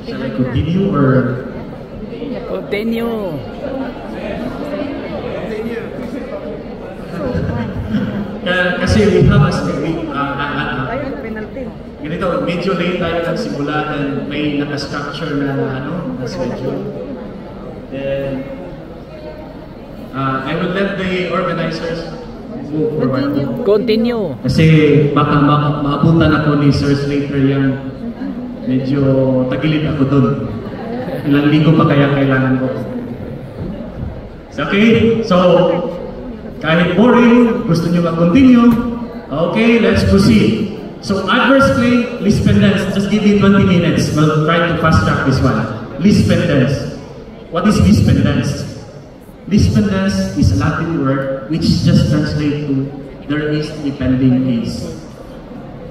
Speaker 1: Shall I continue or?
Speaker 2: Continue.
Speaker 1: Kasi we have ganito, medyo late tayo nagsimula and may naka-structure na na schedule. Then I will let the organizers move forward.
Speaker 2: Continue.
Speaker 1: Kasi baka maabutan ako ni Sir Slater yung medyo tagilid ako dun. Ilang linggo pa kaya kailangan ko. Okay, so kahit boring, gusto nyo mag-continue. Okay, let's proceed. So adverse claim, lease pendants. Just give me 20 minutes. We'll try to fast track this one. Lease pendants. What is lease pendants? Lease pendants is a Latin word which just translates to there is a pending case.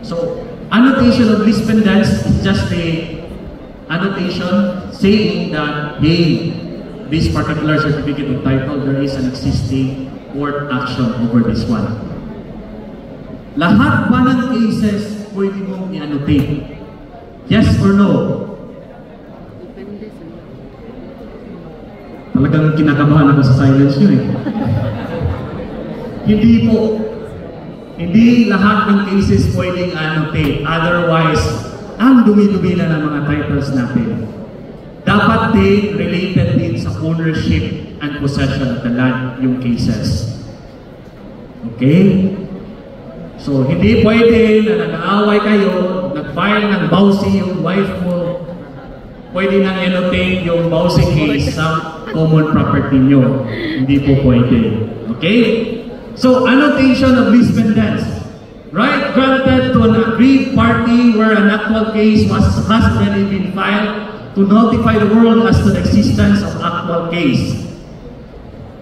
Speaker 1: So annotation of lease pendants is just a annotation saying that, hey, this particular certificate of title, there is an existing court action over this one. Lahat ba ng cases pwede mong i-annotate? Yes or no? Talagang kinakabahan ako sa silence nyo eh. Hindi po. Hindi lahat ng cases pwedeng annotate. Otherwise, ang dumi-dumi na ng mga titles natin. Dapat din related din sa ownership and possession of the land yung cases. Okay? So, hindi pwede na nag-aaway kayo, nag-file ng bawsi yung wife mo, pwede nang annotate yung bawsi case sa common property nyo. Hindi po pwede. Okay? So, annotation of lease pendants. Right granted to an aggrieved party where an actual case has already been filed to notify the world as to the existence of actual case.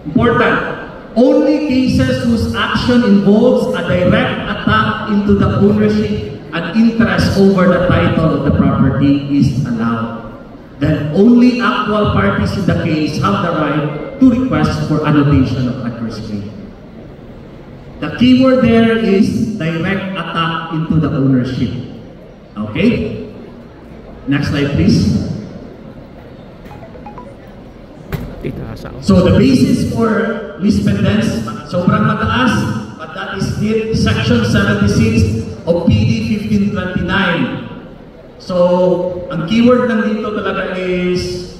Speaker 1: Important. Only cases whose action involves a direct attack into the ownership and interest over the title of the property is allowed. Then only actual parties in the case have the right to request for annotation of adverse claim. The keyword there is direct attack into the ownership. Okay? Next slide please. So the basis for lease pendants, sobrang mataas, but that is section 76 of PD 1529. So, ang keyword lang dito talaga is,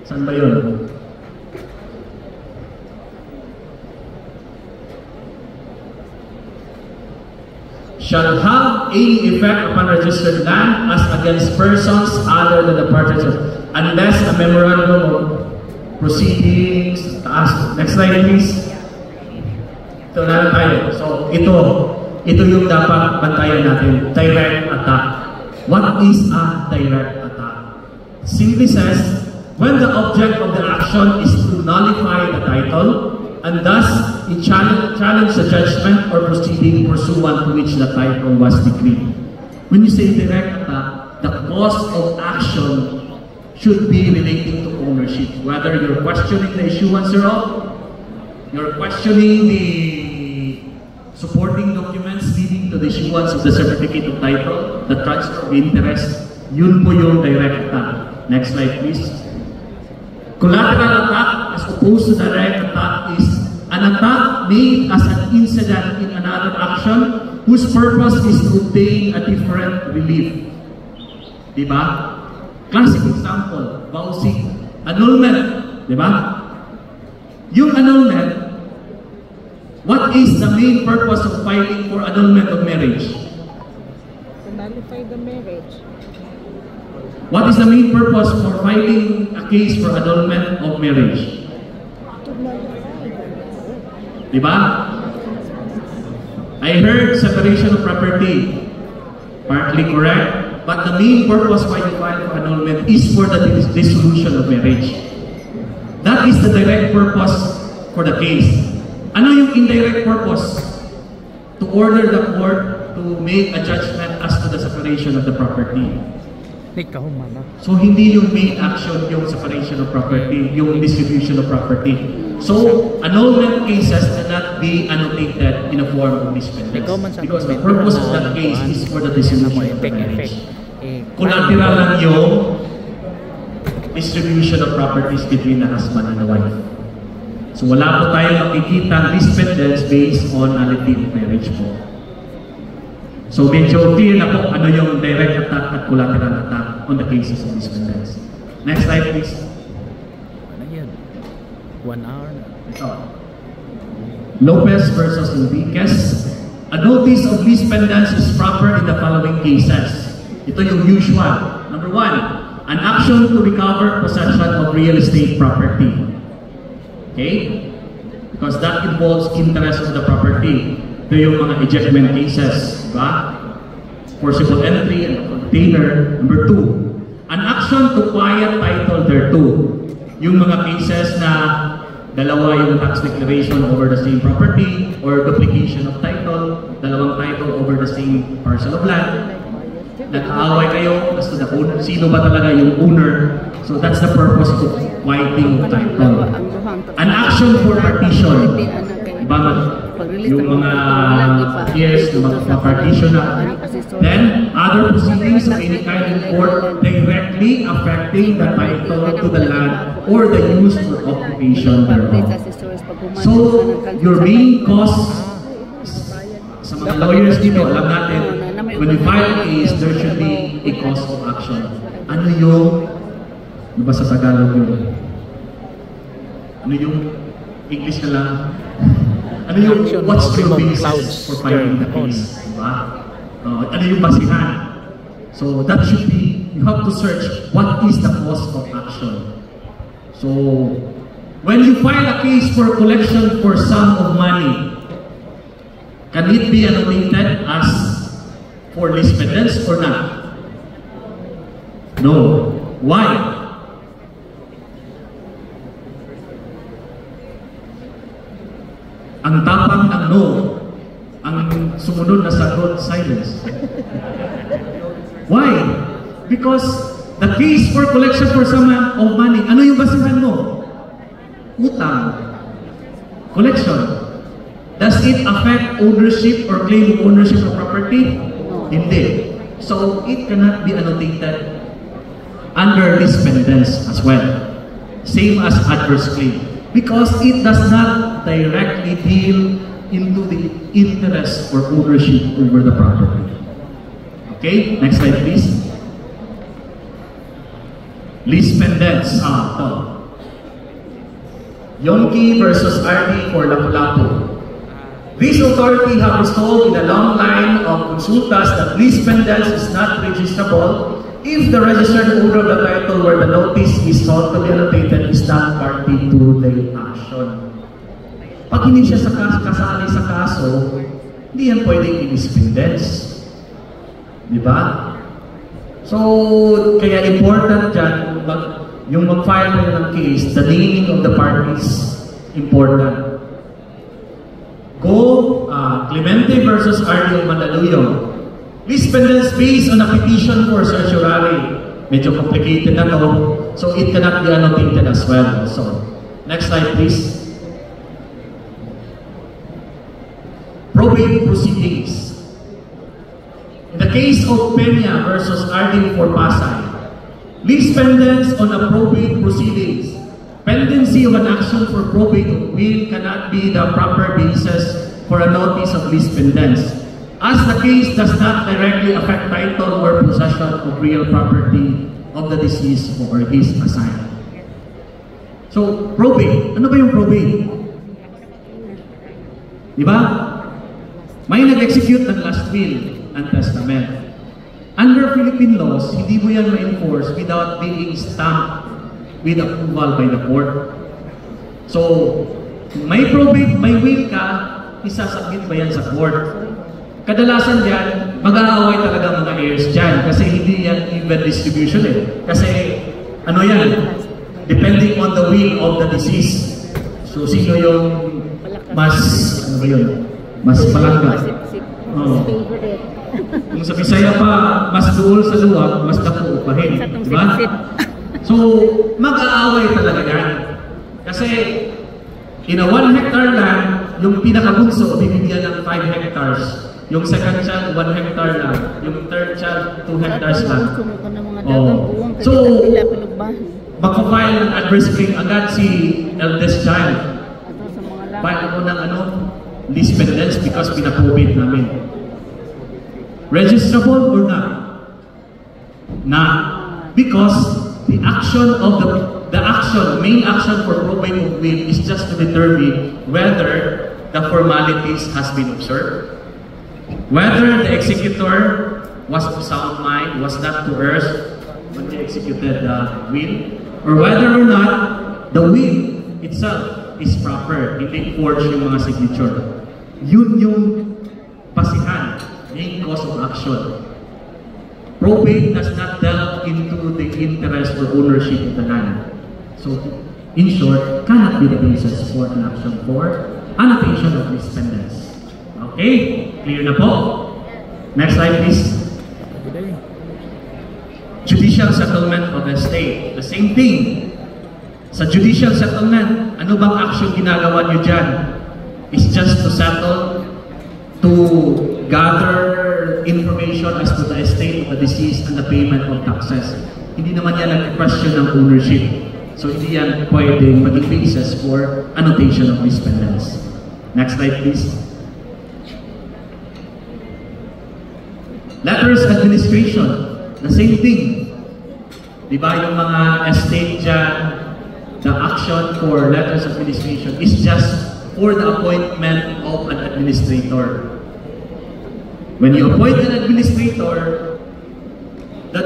Speaker 1: saan ba yun? Shall have any effect upon registered land as against persons other than the parties of, unless a memorandum of proceedings. Next slide please. Ito na tayo. So ito, ito yung dapat bantayan natin, direct attack. What is a direct attack? Simply says, when the object of the action is to nullify the title, and thus it challenge the judgment or proceeding pursuant to which the title was decreed. When you say direct attack, the cause of action should be relating to ownership. Whether you're questioning the issuance thereof, you're questioning the supporting documents leading to the issuance of the certificate of title, the transfer of interest, yun po yung direct attack. Next slide, please. Collateral attack, as opposed to direct attack, is an attack made as an incident in another action whose purpose is to obtain a different relief. Diba? Classic example, vowsy, annulment. Diba? Yung annulment, what is the main purpose of filing for annulment of marriage?
Speaker 3: To nullify the marriage.
Speaker 1: What is the main purpose for filing a case for annulment of marriage?
Speaker 3: To nullify the marriage.
Speaker 1: Diba? I heard separation of property. Partly correct. But the main purpose why you file for annulment is for the dissolution of marriage. That is the direct purpose for the case. Ano yung indirect purpose? To order the court to make a judgment as to the separation of the property.
Speaker 2: Ikaw man.
Speaker 1: So, hindi yung main action yung separation of property, yung distribution of property. So, annulment cases cannot be annotated in a form of misspendence. Because the purpose of that case is for the distribution of the marriage. Collateral lang yung distribution of properties between the husband and the wife. So, wala po tayong makikita misspendence based on nullity of marriage po. So, medyo clear na po ano yung direct attack at collateral attack on the cases of misspendence. Next slide, please.
Speaker 2: Ano yan? 1 hour na.
Speaker 1: Ito. Lopez versus Enriquez. A notice of misspendence is proper in the following cases. Ito yung usual. Number 1, an action to recover possession of real estate property. Okay? Because that involves interest of the property. Ito yung mga ejectment cases. Diba? Forcible entry and container. Number 2, an action to quiet title thereto. Yung mga cases na dalawa yung tax declaration over the same property or duplication of title, dalawang title over the same parcel of land. Nag-aaway kayo as to the owner, sino ba talaga yung owner. So that's the purpose of quieting of title. An action for partition. Iba yung mga years, yung mga partition na. Then, other proceedings of any kind in court directly affecting the title to the land or the use for occupation thereof. So, your main cause, sa mga lawyers dito, alam natin, when we file a case, there should be a cause of action. Ano yung, ano ba sa Tagalog yun? Ano yung English na lang? Ano yung, what's your basis for filing the case? Diba? Ano yung basihan? So, that should be, you have to search, what is the cause of action? So, when you file a case for collection for sum of money, can it be annotated as for misspendence or not? No. Why? Ang tapang ng no, ang sumunod na sagot, silence. Why? Because the case for collection for sum of money, ano yung basihan mo? Utang. Collection. Does it affect ownership or claim of ownership of property? Hindi. So, it cannot be annotated under misspendence as well. Same as adverse claim. Because it does not directly deal into the interest or ownership over the property. Okay? Next slide, please. Misspendence. Ito. Yonki versus RD for Lapu-Lapu. This authority have resolved in a long line of consultas that misspendence is not registrable if the registered owner of the title where the notice is sought to be annotated is not party to the action. Pag hindi siya kasali sa kaso, hindi yan pwedeng i-dispendence. Di ba? So, kaya important dyan, yung mag-file mo ng case, the naming of the parties, important. Go, Clemente versus R.D. Mandaluyong. Dispendence based on a petition for certiorari. Medyo complicated na to, so it cannot be annotated as well. So, next slide please. Probate proceedings. In the case of Peña versus R.D. for Pasay, dispendence on a probate proceedings. Pendency of an action for probate of will cannot be the proper basis for a notice of dispendence, as the case does not directly affect title or possession of real property of the deceased or his assigned. So, probate. Ano ba yung probate? Di ba? May nag-execute ng last will and testament. Under Philippine laws, hindi mo yan ma-enforce without being stamped with approval by the court. So, may probate, may will ka, isasubmit ba yan sa court? Kadalasan dyan, mag-aaway talaga mga heirs dyan kasi hindi yan even distribution eh. Kasi, ano yan? Depending on the will of the deceased. So, sino yung mas, ano ba yun? Mas palangga. Oh. Kung sa Bisaya pa, mas duol sa luwag, mas dako upahin. Diba? So, mag-aaway talaga yan. Kasi, in a 1 hectare land, yung pinakabunso, bibigyan ng 5 hectares. Yung second child, 1 hectare lang. Yung third child, 2 hectares lang. Oh. So, mag-file ng adverse claim agad si eldest child. File ako ng dispendence because pinapobate namin. Registrable or not? Not. Because the action of main action for probate of will is just to determine whether the formalities has been observed, whether the executor was of sound mind, was not coerced when they executed the will, or whether or not the will itself is proper, hindi forge yung mga signature. Yun yung basihan, main cause of action. Probate does not delve into the interest or ownership of the land. So, in short, cannot be the basis for an action for annotation of dispendence. Okay? Clear na po? Next slide, please. Judicial settlement of the estate. The same thing. Sa judicial settlement, ano bang action ginagawa nyo dyan? It's just to settle, to gather information as to the estate of the deceased and the payment of taxes. Hindi naman yan nag-question ng ownership. So hindi yan pwedeng maging basis for annotation of dispendence. Next slide please. Letters administration. The same thing. Diba yung mga estate dyan, the action for letters administration is just for the appointment of an administrator. When you appoint an administrator, the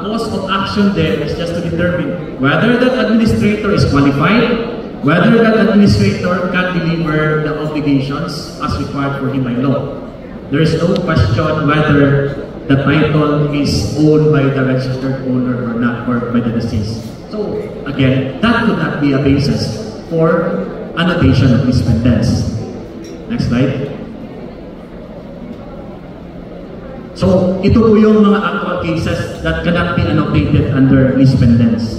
Speaker 1: cause of action there is just to determine whether that administrator is qualified, whether that administrator can deliver the obligations as required for him by law. There is no question whether the title is owned by the registered owner or not, or by the deceased. So, again, that could not be a basis for annotation of dispendence. Next slide. So, ito po yung mga actual cases that cannot be annotated under dispendence.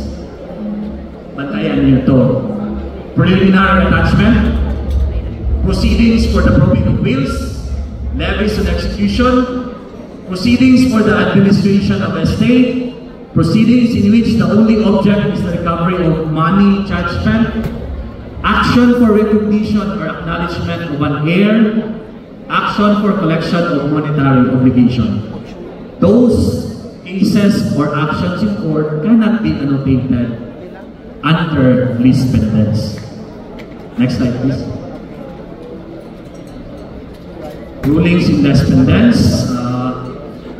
Speaker 1: Bantayan niyo ito. Preliminary attachment, proceedings for the probate of wills, levies and execution, proceedings for the administration of estate, proceedings in which the only object is the recovery of money, judgment, action for recognition or acknowledgement of an heir, action for collection of monetary obligation. Those cases or actions in court cannot be annotated under dispendence. Next slide, please. Rulings in dispendence.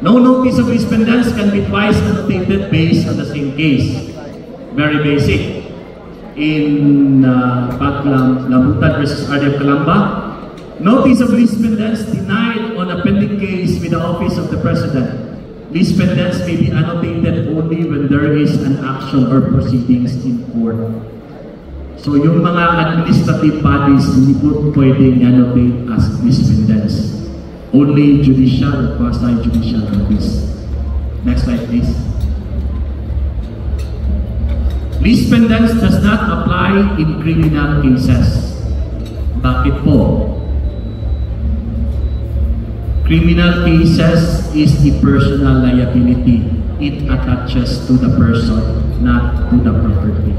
Speaker 1: No notice of dispendence can be twice annotated based on the same case. Very basic. In Lambutan versus R.D. Calamba, Notice of lease pendants denied on a pending case with the Office of the President. Lease pendants may be annotated only when there is an action or proceedings in court. So yung mga administrative bodies hindi po pwedeng annotate as lease pendants. Only judicial or quasi-judicial notice. Next slide please. Lease pendants does not apply in criminal cases. Bakit po? Criminal cases is the personal liability. It attaches to the person, not to the property.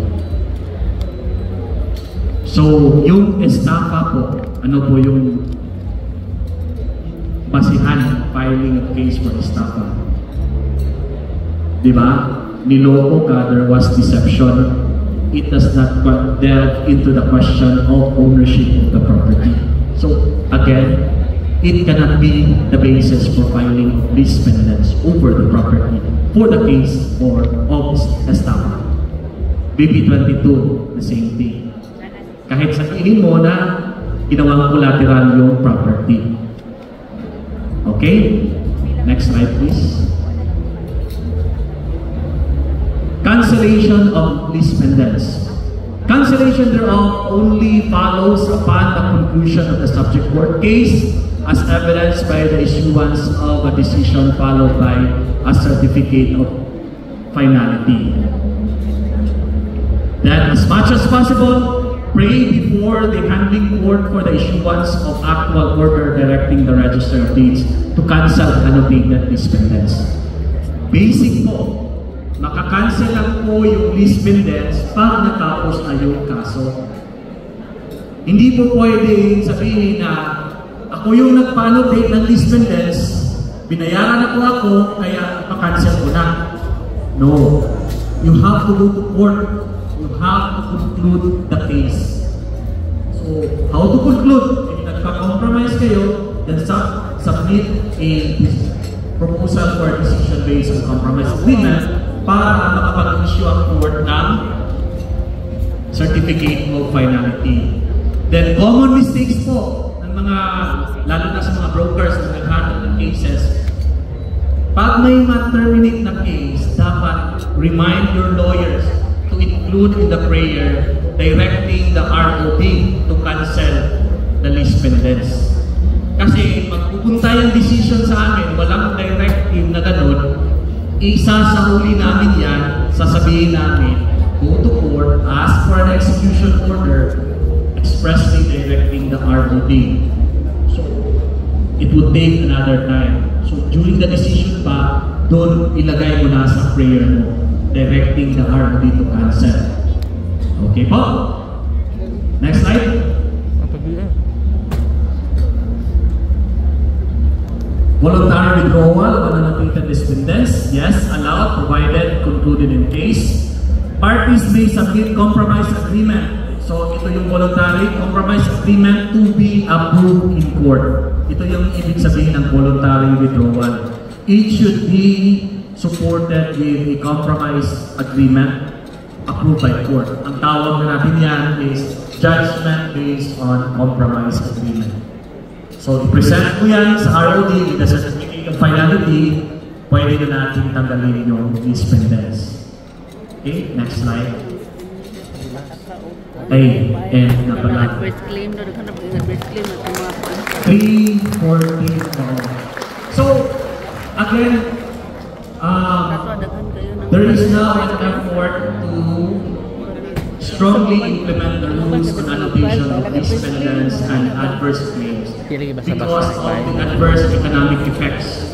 Speaker 1: So, yung estafa po, ano po yung basihan filing a case for estafa? Diba? Niloko ka, there was deception. It does not delve into the question of ownership of the property. So, again, it cannot be the basis for filing lease pendants over the property for the case or of estafa. BB 22, the same thing. Kahit sabihin mo na ginawang collateral yung property. Okay? Next slide please. Cancellation of lease pendants. Cancellation thereof only follows upon the conclusion of the subject court case as evidenced by the issuance of a decision followed by a certificate of finality. Then, as much as possible, pray before the handling court for the issuance of actual order directing the Register of Deeds to cancel annotated lease pendants. Basic po, makakancel lang po yung lease pendants pag natapos na yung kaso. Hindi po pwede sabihin na ako yung nagpa-annotate ng lease pendants, binayaran na po ako, kaya ipakancel ko na. No. You have to go to court. You have to conclude the case. So, how to conclude? If nagpa-compromise kayo, then submit a proposal for a decision based on compromise agreement para makapag-issue ang court ng certificate of finality. Then, common mistakes po ng mga, lalo na sa mga brokers na nag-handle ng cases, pag may ma-terminate na case, dapat remind your lawyers to include in the prayer directing the ROD to cancel the lease pendants. Kasi magpupunta yung decision sa amin, walang directive na ganun, isa sa huli namin yan, sasabihin namin, go to court, ask for an execution order, expressly directing the ROD. So, it would take another time. So, during the decision pa, doon ilagay mo na sa prayer mo, directing the ROD to cancel. Okay po? Next slide. Voluntary withdrawal of annotated lease pendants, yes, allowed, provided, concluded in case. Parties may submit compromise agreement. So, ito yung voluntary compromise agreement to be approved in court. Ito yung ibig sabihin ng voluntary withdrawal. It should be supported with a compromise agreement approved by court. Ang tawag na natin yan is judgment based on compromise agreement. So, i-present mo yan sa ROD with the certificate of finality, pwede na natin tanggalin yung lease pendants. Okay, next slide. Ay, and na pala. 314. So, again, there is now an effort to strongly implement the rules on annotation of lease pendants and adverse claims because of the adverse economic effects